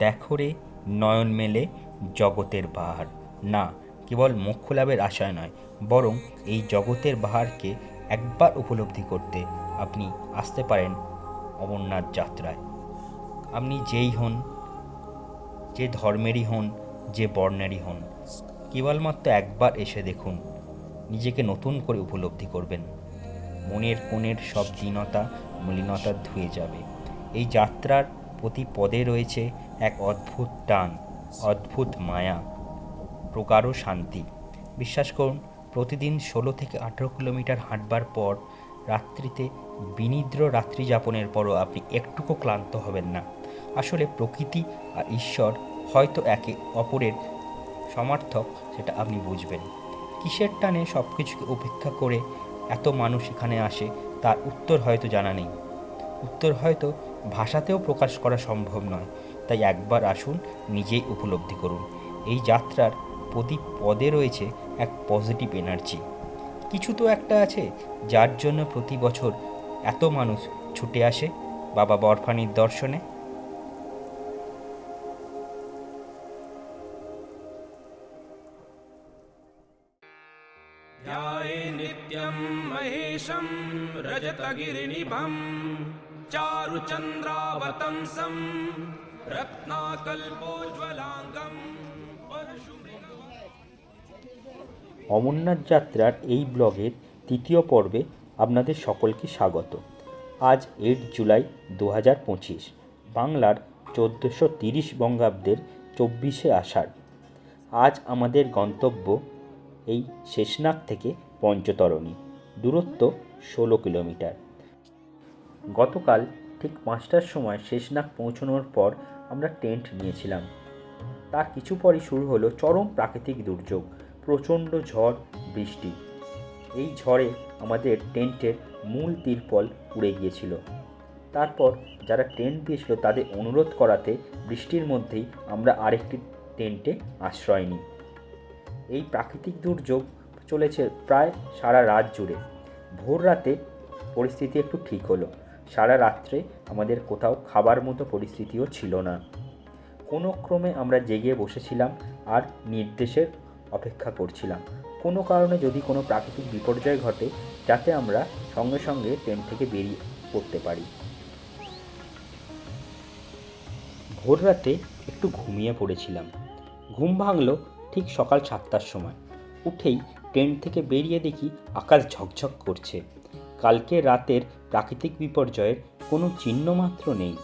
দেখো রে নয়ন মেলে জগতের বাহার। না, কেবল মোক্ষ লাভের আশায় নয়, বরং এই জগতের বাহারকে একবার উপলব্ধি করতে আপনি আসতে পারেন অমরনাথ যাত্রায়। আপনি যেই হন, যে ধর্মেরই হন, যে বর্ণেরই হন, কেবলমাত্র একবার এসে দেখুন, নিজেকে নতুন করে উপলব্ধি করবেন। মনের কোণের সব দীনতা মলিনতা ধুয়ে যাবে। এই যাত্রার প্রতি পদে রয়েছে এক অদ্ভুত টান, অদ্ভুত মায়া, প্রগাঢ় শান্তি। বিশ্বাস করুন, প্রতিদিন 16 থেকে 18 কিলোমিটার হাঁটবার পর রাত্রিতে বিনিদ্র রাত্রি যাপনের পরও আপনি একটুকু ক্লান্ত হবেন না। আসলে প্রকৃতি আর ঈশ্বর হয়তো একে অপরের সমার্থক, সেটা আপনি বুঝবেন। কিসের টানে সব কিছুকে উপেক্ষা করে এত মানুষ এখানে আসে, তার উত্তর হয়তো জানা নেই, উত্তর হয়তো ভাষাতেও প্রকাশ করা সম্ভব নয়। তাই একবার আসুন, নিজেই উপলব্ধি করুন। এই যাত্রার প্রতি পদে রয়েছে এক পজিটিভ এনার্জি। কিছু তো একটা আছে যার জন্য প্রতি বছর এত মানুষ ছুটে আসে বাবা বরফানির দর্শনে। ध्याये नित्यं महेशं रजतगिरिनिभं चारुचन्द्रावतंसं रत्नाकल्पोज्ज्वलाङ्गं परशुमृगम्। অমরনাথ যাত্রার এই ব্লগের তৃতীয় পর্বে আপনাদের সকলকে স্বাগত। আজ 8 জুলাই 2025, বাংলার 1430 বঙ্গাব্দের 24শে আষাঢ়। আজ আমাদের গন্তব্য এই শেষনাগ থেকে পঞ্চতরণী, দূরত্ব 16 কিলোমিটার। গতকাল ঠিক 5টার সময় শেষনাগ পৌঁছানোর পর আমরা টেন্ট নিয়েছিলাম। তার কিছু পরই শুরু হলো চরম প্রাকৃতিক দুর্যোগ, প্রচণ্ড ঝড় বৃষ্টি। এই ঝড়ে আমাদের টেন্টের মূল তিরপল উড়ে গিয়েছিল। তারপর যারা টেন্ট দিয়েছিল তাদের অনুরোধ করাতে বৃষ্টির মধ্যেই আমরা আরেকটি টেন্টে আশ্রয় নিই। এই প্রাকৃতিক দুর্যোগ চলেছে প্রায় সারা রাত জুড়ে। ভোর রাতে পরিস্থিতি একটু ঠিক হলো। সারা রাত্রে আমাদের কোথাও খাবার মতো পরিস্থিতিও ছিল না। কোনো ক্রমে আমরা জেগে বসেছিলাম আর নির্দেশের অপেক্ষা করছিলাম, কোনো কারণে যদি কোনো প্রাকৃতিক বিপর্যয় ঘটে, যাতে আমরা সঙ্গে সঙ্গে টেন্ট থেকে বেরিয়ে পড়তে পারি। ভোর রাতে একটু ঘুমিয়ে পড়েছিলাম। ঘুম ভাঙল ঠিক সকাল 7টার সময়। উঠেই টেন্ট থেকে বেরিয়ে দেখি আকাশ ঝকঝক করছে। কালকে রাতের প্রাকৃতিক বিপর্যয়ের কোনো চিহ্নমাত্র নেই।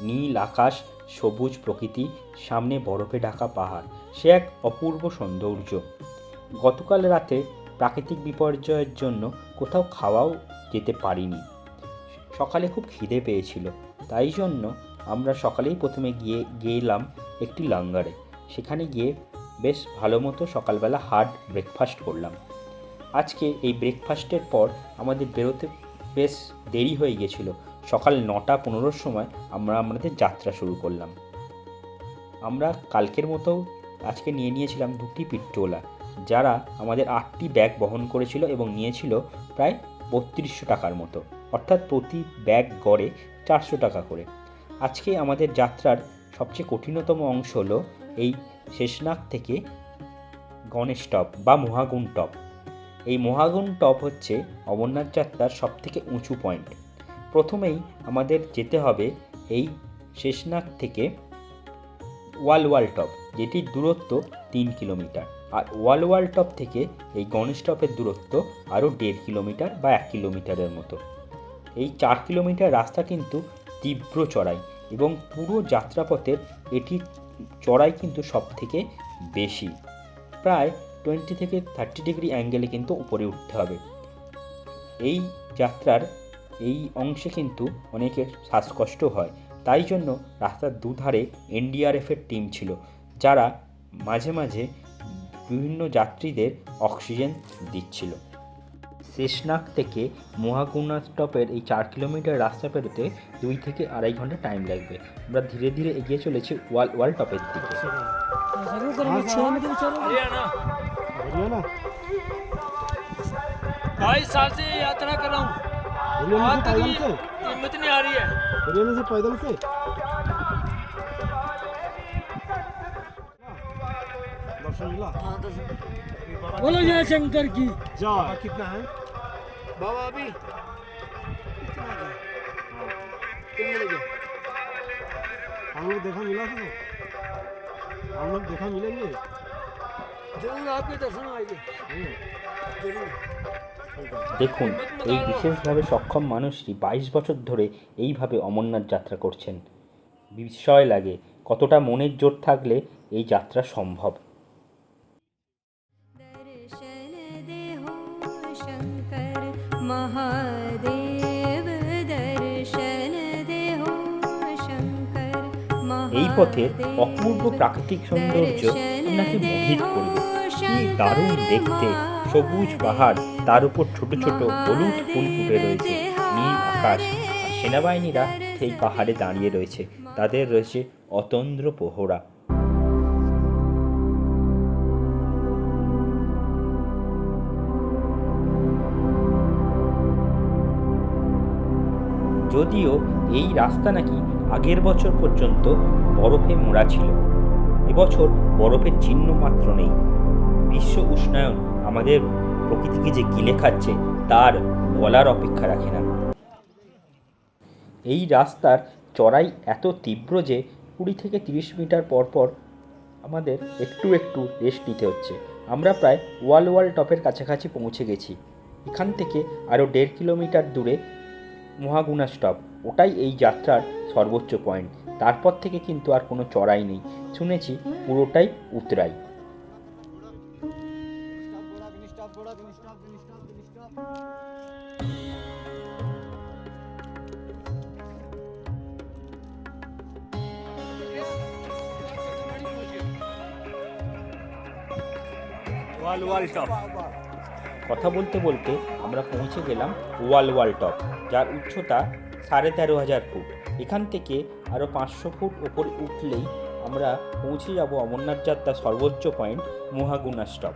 নীল আকাশ, সবুজ প্রকৃতি, সামনে বরফে ঢাকা পাহাড়, সে এক অপূর্ব সৌন্দর্য। গতকাল রাতে প্রাকৃতিক বিপর্যয়ের জন্য কোথাও খাওয়াও যেতে পারিনি। সকালে খুব খিদে পেয়েছিল, তাই জন্য আমরা সকালেই প্রথমে গেলাম একটি লাঙ্গারে। সেখানে গিয়ে বেশ ভালো মতো সকালবেলা হার্ড ব্রেকফাস্ট করলাম। আজকে এই ব্রেকফাস্টের পর আমাদের বেরোতে বেশ দেরি হয়ে গিয়েছিল। সকাল 9:15 সময় আমরা আমাদের যাত্রা শুরু করলাম। আমরা কালকের মতো আজকে নিয়েছিলাম 2টি পিট্টোলা, যারা আমাদের 8টি ব্যাগ বহন করেছিল এবং নিয়েছিল প্রায় 3200 টাকার মতো, অর্থাৎ প্রতি ব্যাগ গড়ে 400 টাকা করে। আজকে আমাদের যাত্রার সবচেয়ে কঠিনতম অংশ হলো এই শেষনাগ থেকে গণেশ টপ বা মহাগুণ টপ। এই মহাগুণ টপ হচ্ছে অমরনাথ যাত্রার সবথেকে উঁচু পয়েন্ট। প্রথমেই আমাদের যেতে হবে এই শেষনাগ থেকে ওয়াল টপ, যেটির দূরত্ব 3 কিলোমিটার, আর ওয়াল টপ থেকে এই গণেশ টপের দূরত্ব আরও 1.5 কিলোমিটার বা 1 কিলোমিটারের মতো। এই 4 কিলোমিটার রাস্তা কিন্তু তীব্র চড়াই, এবং পুরো যাত্রাপথের এটি চড়াই কিন্তু সব থেকে বেশি। প্রায় 20 থেকে 30 ডিগ্রি অ্যাঙ্গেলে কিন্তু উপরে উঠতে হবে। এই যাত্রার এই অংশে কিন্তু অনেকের শ্বাসকষ্ট হয়, তাই জন্য রাস্তার দুধারে এনডিআরএফের টিম ছিল, যারা মাঝে মাঝে বিভিন্ন যাত্রীদের অক্সিজেন দিচ্ছিল। শেষনাগ থেকে মহাগুণা স্টপের এই 4 কিলোমিটার রাস্তা পেরোতে 2 থেকে 2.5 ঘন্টা টাইম লাগবে। আমরা ধীরে ধীরে এগিয়ে চলেছি ওয়াল টপের দিকে। भाई साल से यात्रा कर रहा हूँ, हिम्मत नहीं आ रही है। हरियाणा से पैदल से मिला? बोलो जय शंकर की बाबा कितना है? बाबा अभी हम लोग देखा मिला था, हम लोग देखा मिलेंगे। जरूर आपके दर्शन आएंगे जरूर। দেখুন, এই বিশেষভাবে সক্ষম মানুষটি 22 বছর ধরে এইভাবে অমরনাথ যাত্রা করছেন। বিস্ময় লাগে কতটা মনের জোর থাকলে এই যাত্রা সম্ভব। दर्शन देहो शंकर महादेव दर्शन देहो शंकर এই পথের অপূর্ব প্রাকৃতিক সৌন্দর্য আপনাকে মোহিত করবে। কি দারুণ দেখতে! সবুজ পাহাড়, তার উপর ছোট ছোট হলুদ ফুল ফুটে রয়েছে, নীল আকাশ, আর সেনাবাহিনীরা সেই পাহাড়ে দাঁড়িয়ে রয়েছে। তাদের রয়েছে অতন্দ্র প্রহরা। যদিও এই রাস্তা নাকি আগের বছর পর্যন্ত বরফে মোড়া ছিল, এবছর বরফের চিহ্ন মাত্র নেই। বিশ্ব উষ্ণায়ন আমাদের প্রকৃতিকে যে গিলে খাচ্ছে তার বলার অপেক্ষা রাখে না। এই রাস্তার চড়াই এত তীব্র যে 20 থেকে 30 মিটার পর পর আমাদের একটু একটু রেস্ট নিতে হচ্ছে। আমরা প্রায় ওয়াল টপের কাছাকাছি পৌঁছে গেছি। এখান থেকে আরও 1.5 কিলোমিটার দূরে মহাগুণা স্টপ, ওটাই এই যাত্রার সর্বোচ্চ পয়েন্ট। তারপর থেকে কিন্তু আর কোনো চড়াই নেই, শুনেছি পুরোটাই উতরাই। কথা বলতে বলতে আমরা পৌঁছে গেলাম ওয়াল টপ, যার উচ্চতা 13,500 ফুট। এখান থেকে আরও 500 ফুট ওপরে উঠলেই আমরা পৌঁছে যাব অমরনাথ যাত্রার সর্বোচ্চ পয়েন্ট মহাগুণা স্টপ।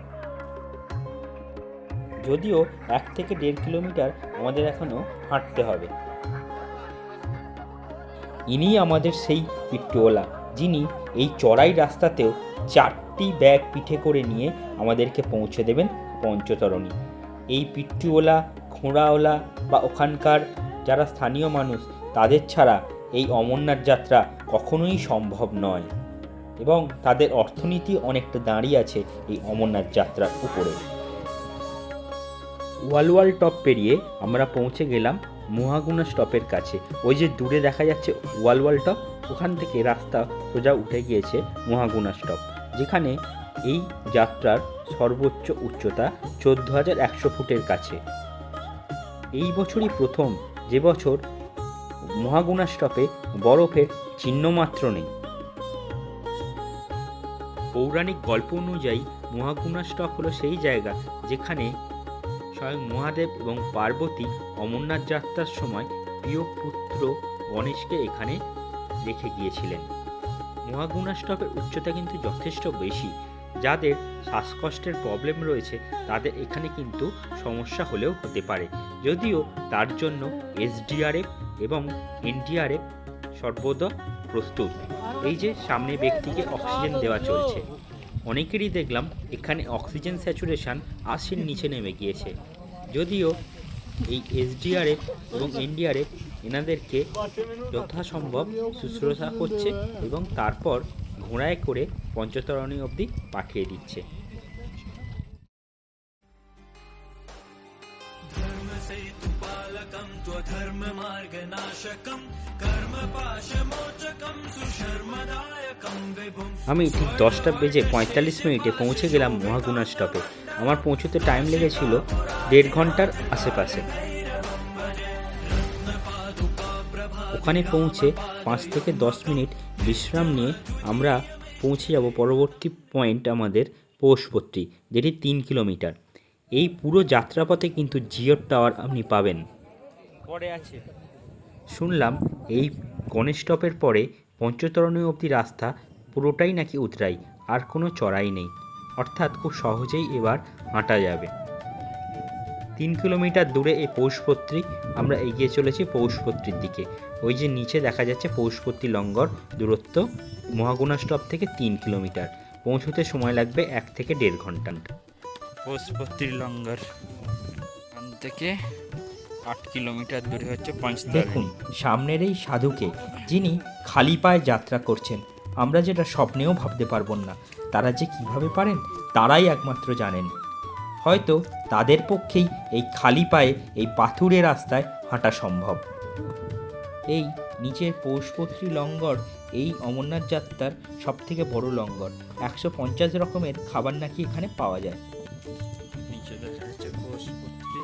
যদিও 1 থেকে 1.5 কিলোমিটার আমাদের এখনও হাঁটতে হবে। ইনি আমাদের সেই পিট্টুওয়ালা, যিনি এই চড়াই রাস্তাতেও 4টি ব্যাগ পিঠে করে নিয়ে আমাদেরকে পৌঁছে দেবেন পঞ্চতরণী। এই পিট্টুওয়ালা, ঘোড়াওয়ালা বা ওখানকার যারা স্থানীয় মানুষ, তাদের ছাড়া এই অমরনাথ যাত্রা কখনোই সম্ভব নয়, এবং তাদের অর্থনীতি অনেকটা দাঁড়িয়ে আছে এই অমরনাথ যাত্রার উপরে। ওয়াল টপ পেরিয়ে আমরা পৌঁছে গেলাম মহাগুণা স্টপের কাছে। ওই যে দূরে দেখা যাচ্ছে ওয়াল টপ, ওখান থেকে রাস্তা সোজা উঠে গিয়েছে মহাগুণা স্টপ, যেখানে এই যাত্রার সর্বোচ্চ উচ্চতা 14,100 ফুটের কাছে। এই বছরই প্রথম যে বছর মহাগুণা স্টপে বরফের চিহ্নমাত্র নেই। পৌরাণিক গল্প অনুযায়ী মহাগুণা স্টপ হলো সেই জায়গা যেখানে স্বয়ং মহাদেব এবং পার্বতী অমরনাথ যাত্রার সময় প্রিয় পুত্র গণেশকে এখানে রেখে গিয়েছিলেন। মহাগুণা স্টপের উচ্চতা কিন্তু যথেষ্ট বেশি। যাদের শ্বাসকষ্টের প্রবলেম রয়েছে তাদের এখানে কিন্তু সমস্যা হলেও হতে পারে, যদিও তার জন্য SDRF এবং NDRF সর্বদা প্রস্তুত। এই যে সামনে ব্যক্তিকে অক্সিজেন দেওয়া চলছে, অনেকেরই দেখলাম এখানে অক্সিজেন স্যাচুরেশন 80-র নিচে নেমে গিয়েছে। যদিও এই SDRF এবং NDRF এনাদেরকে যথাসম্ভব শুশ্রূষা করছে এবং তারপর ঘোড়ায় করে পঞ্চতরণী অবধি পাঠিয়ে দিচ্ছে। আমি ঠিক 10:45 পৌঁছে গেলাম মহাগুণা স্টপে। আমার পৌঁছতে টাইম লেগেছিল 1.5 ঘন্টার আশেপাশে। ওখানে পৌঁছে 5 থেকে 10 মিনিট বিশ্রাম নিয়ে আমরা পৌঁছে যাব পরবর্তী পয়েন্ট আমাদের পৌষপত্রী, যেটি 3 কিলোমিটার। এই পুরো যাত্রাপথে কিন্তু জিও টাওয়ার আপনি পাবেন। পরে আছে শুনলাম এই গণেশ স্টপের পরে পঞ্চতরণী অবধি রাস্তা পুরোটাই নাকি উতরাই, আর কোনো চড়াই নেই, অর্থাৎ খুব সহজেই এবার হাঁটা যাবে। 3 কিলোমিটার দূরে এই পৌষপত্রী, আমরা এগিয়ে চলেছি পৌষপত্রীর দিকে। ওই যে নিচে দেখা যাচ্ছে পৌষপত্রী লঙ্গর, দূরত্ব মহাগুণা স্টপ থেকে 3 কিলোমিটার। পৌঁছতে সময় লাগবে 1 থেকে 1.5 ঘন্টা। পশুপতির লঙ্গর এখান থেকে 8 কিলোমিটার দূরে হচ্ছে দেখুন পঞ্চতারিণী। সামনের এই সাধুকে, যিনি খালি পায়ে যাত্রা করছেন, আমরা যেটা স্বপ্নেও ভাবতে পারবো না। তারা যে কিভাবে পারেন তারাই একমাত্র জানেন। হয়তো তাদের পক্ষেই এই খালি পায়ে এই পাথুরে রাস্তায় হাঁটা সম্ভব। এই নিচের পৌষপত্রী লঙ্গর এই অমরনাথ যাত্রার সবথেকে বড় লঙ্গর। 150 রকমের খাবার নাকি এখানে পাওয়া যায়। নিচে দেখা যাচ্ছে পশুপতি।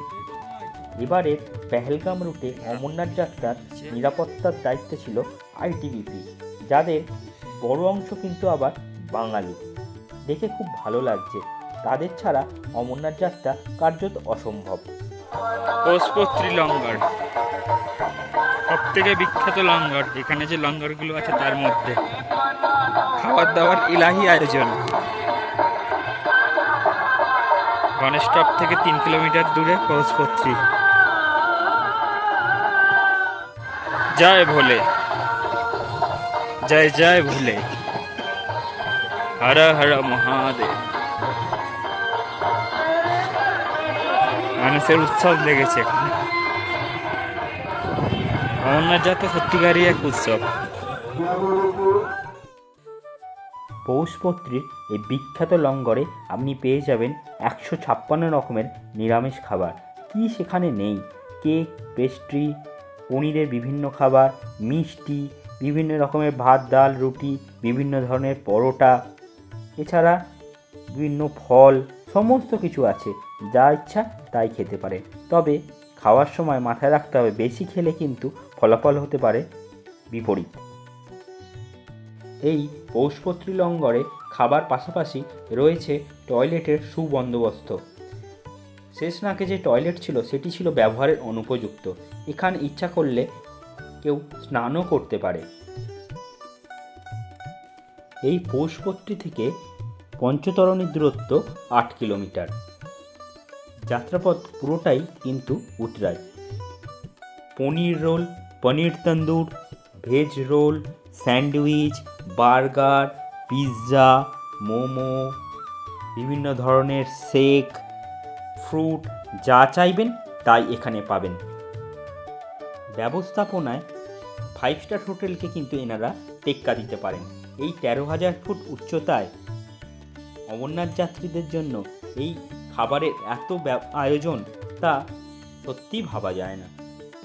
এবারে পেহেলগাম রুটে অমরনাথ যাত্রার নিরাপত্তার দায়িত্বে ছিল আইটিবিপি, যাদের বড় অংশ কিন্তু আবার বাঙালি। দেখে খুব ভালো লাগছে, তাদের ছাড়া অমরনাথ যাত্রা কার্যত অসম্ভব। পশুপত্রী লঙ্গর সব থেকে বিখ্যাত লঙ্গর। এখানে যে লঙ্গরগুলো আছে তার মধ্যে খাবার দাবার ইলাহি আয়োজন। গণেশ টপ থেকে 3 কিলোমিটার দূরে পশুপত্রী। জয় ভোলে, জয় জয় ভোলে, হর হর মহাদেব। মানুষের উৎসব লেগেছে এখানে। অমরনাথ যাত্রা সত্যিকারই এক উৎসব। পৌষপত্রীর এই বিখ্যাত লঙ্গরে আপনি পেয়ে যাবেন 156 রকমের নিরামিষ খাবার। কি সেখানে নেই? কেক, পেস্ট্রি, পনিরের বিভিন্ন খাবার, মিষ্টি, বিভিন্ন রকমের ভাত, ডাল, রুটি, বিভিন্ন ধরনের পরোটা, এছাড়া বিভিন্ন ফল, সমস্ত কিছু আছে। যা ইচ্ছা তাই খেতে পারে। তবে খাওয়ার সময় মাথায় রাখতে হবে, বেশি খেলে কিন্তু ফলাফল হতে পারে বিপরীত। এই পৌষপত্রী লঙ্গরে খাবার পাশাপাশি রয়েছে টয়লেটের সুবন্দোবস্ত। শেষনাগে যে টয়লেট ছিল সেটি ছিল ব্যবহারের অনুপযুক্ত। এখানে ইচ্ছা করলে কেউ স্নানও করতে পারে। এই পৌষপত্রী থেকে পঞ্চতরণীর দূরত্ব 8 কিলোমিটার। যাত্রাপথ পুরোটাই কিন্তু উতরাই। Paneer roll, paneer tandoor, veg roll, sandwich, burger, pizza, momo, বিভিন্ন ধরনের শেক, ফ্রুট, যা চাইবেন তাই এখানে পাবেন। ব্যবস্থাপনায় 5 স্টার হোটেলকে কিন্তু এনারা টেক্কা দিতে পারেন। এই 13,000 ফুট উচ্চতায় অমরনাথ যাত্রীদের জন্য এই খাবারের এত আয়োজন, তা সত্যিই ভাবা যায় না।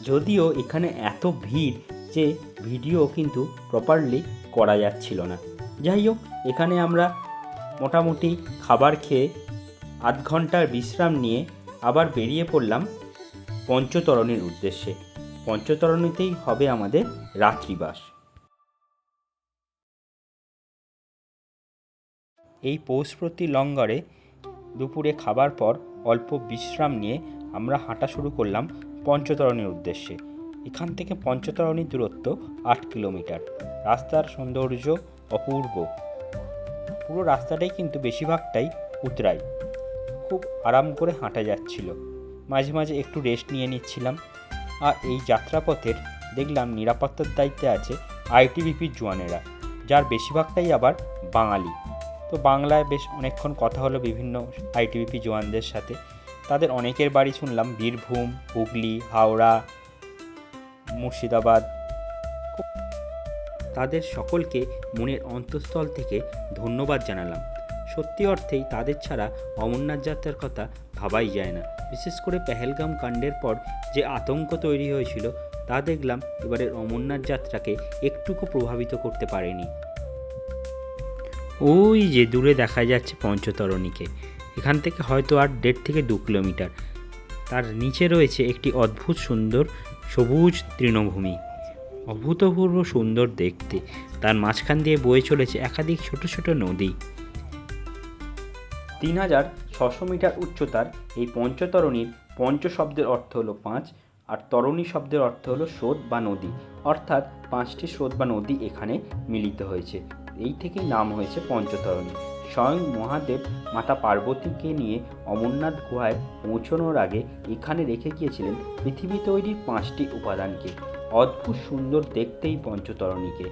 যদিও এখানে এত ভিড় যে ভিডিও কিন্তু প্রপারলি করা যাচ্ছিল না। যাই হোক, এখানে আমরা মোটামুটি খাবার খেয়ে আধ ঘন্টার বিশ্রাম নিয়ে আবার বেরিয়ে পড়লাম পঞ্চতরণীর উদ্দেশ্যে। পঞ্চতরণীতেই হবে আমাদের রাত্রিবাস। এই পৌষপত্রী লঙ্গরে দুপুরে খাবার পর অল্প বিশ্রাম নিয়ে আমরা হাঁটা শুরু করলাম পঞ্চতরণীর উদ্দেশ্যে। এখান থেকে পঞ্চতরণীর দূরত্ব 8 কিলোমিটার। রাস্তার সৌন্দর্য অপূর্ব। পুরো রাস্তাটাই কিন্তু বেশিরভাগটাই উতরাই। খুব আরাম করে হাঁটা যাচ্ছিল। মাঝে মাঝে একটু রেস্ট নিয়ে নিচ্ছিলাম। আর এই যাত্রাপথের দেখলাম নিরাপত্তার দায়িত্বে আছে আইটিবিপির জওয়ানেরা, যার বেশিরভাগটাই আবার বাঙালি। তো বাংলায় বেশ অনেকক্ষণ কথা হলো বিভিন্ন আইটিবিপি জওয়ানদের সাথে। তাদের অনেকের বাড়ি শুনলাম বীরভূম, হুগলি, হাওড়া, মুর্শিদাবাদ। তাদের সকলকে মনের অন্তঃস্থল থেকে ধন্যবাদ জানালাম। সত্যি অর্থেই তাদের ছাড়া অমরনাথ যাত্রার কথা ভাবাই যায় না। বিশেষ করে পেহেলগাম কাণ্ডের পর যে আতঙ্ক তৈরি হয়েছিল, তা দেখলাম এবারের অমরনাথ যাত্রাকে একটুকু প্রভাবিত করতে পারেনি। ওই যে দূরে দেখা যাচ্ছে পঞ্চতরণীকে। এখান থেকে হয়তো আর 1.5 থেকে 2 কিলোমিটার। তার নিচে রয়েছে একটি অদ্ভুত সুন্দর সবুজ তৃণভূমি, অভূতপূর্ব সুন্দর দেখতে। তার মাঝখান দিয়ে বয়ে চলেছে একাধিক ছোট ছোট নদী। 3600 মিটার উচ্চতার এই পঞ্চতরণীর পঞ্চ শব্দের অর্থ হলো 5, আর তরণী শব্দের অর্থ হলো স্রোত বা নদী। অর্থাৎ 5টি স্রোত বা নদী এখানে মিলিত হয়েছে। এই থেকেই নাম হয়েছে পঞ্চতরণী। স্বয়ং মহাদেব মাতা পার্বতীকে নিয়ে অমরনাথ গুহায় পৌঁছানোর আগে এখানে রেখে গিয়েছিলেন পৃথিবী তৈরির 5টি উপাদানকে। অদ্ভুত সুন্দর দেখতেই পঞ্চতরণীকে।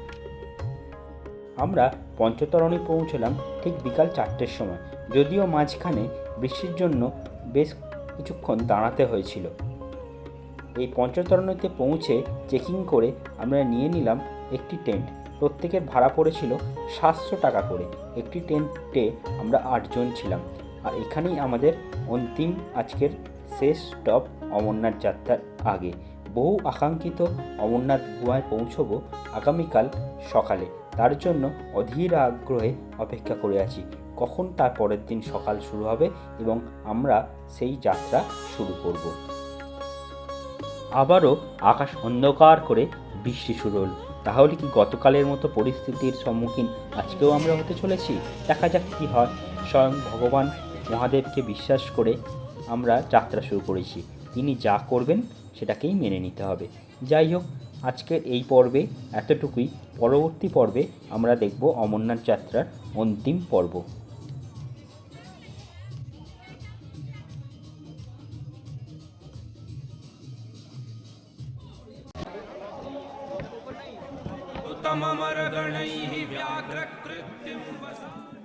আমরা পঞ্চতরণী পৌঁছলাম ঠিক বিকাল 4টের সময়, যদিও মাঝখানে বৃষ্টির জন্য বেশ কিছুক্ষণ দাঁড়াতে হয়েছিল। এই পঞ্চতরণীতে পৌঁছে চেকিং করে আমরা নিয়ে নিলাম একটি টেন্ট। প্রত্যেকের ভাড়া পড়েছিল 700 টাকা করে। একটি টেন্টে আমরা 8 জন ছিলাম। আর এখানেই আমাদের অন্তিম আজকের শেষ স্টপ অমরনাথ যাত্রার আগে। বহু আকাঙ্ক্ষিত অমরনাথ গুহায় পৌঁছবো আগামীকাল সকালে। তার জন্য অধীর আগ্রহে অপেক্ষা করে আছি কখন তার পরের দিন সকাল শুরু হবে এবং আমরা সেই যাত্রা শুরু করব। আবারও আকাশ অন্ধকার করে বৃষ্টি শুরু হলো। তাহলে কি গতকালের মতো পরিস্থিতির সম্মুখীন আজকেও আমরা হতে চলেছি? দেখা যাক কী হয়। স্বয়ং ভগবান মহাদেবকে বিশ্বাস করে আমরা যাত্রা শুরু করেছি। তিনি যা করবেন সেটাকেই মেনে নিতে হবে। যাই হোক, আজকের এই পর্বে এতটুকুই। পরবর্তী পর্বে আমরা দেখব অমরনাথ যাত্রার অন্তিম পর্ব। तममरगणैः व्याघ्रकृत्यं वस्तु